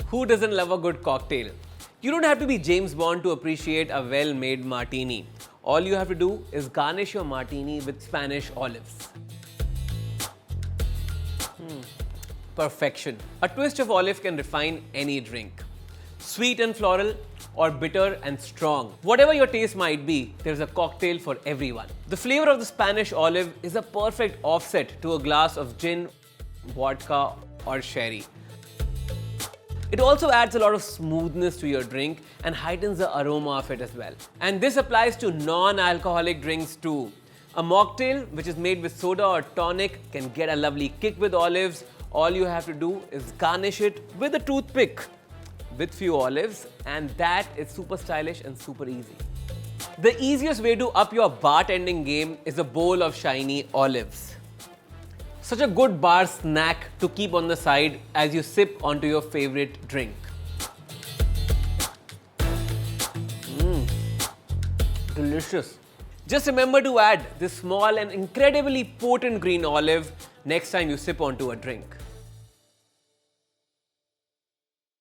Who doesn't love a good cocktail? You don't have to be James Bond to appreciate a well-made martini. All you have to do is garnish your martini with Spanish olives. Perfection. A twist of olive can refine any drink. Sweet and floral, or bitter and strong. Whatever your taste might be, there's a cocktail for everyone. The flavor of the Spanish olive is a perfect offset to a glass of gin, vodka, or sherry. It also adds a lot of smoothness to your drink and heightens the aroma of it as well. And this applies to non-alcoholic drinks too. A mocktail, which is made with soda or tonic, can get a lovely kick with olives. All you have to do is garnish it with a toothpick with few olives, and that is super stylish and super easy. The easiest way to up your bartending game is a bowl of shiny olives. Such a good bar snack to keep on the side as you sip onto your favorite drink. Delicious. Just remember to add this small and incredibly potent green olive next time you sip onto a drink.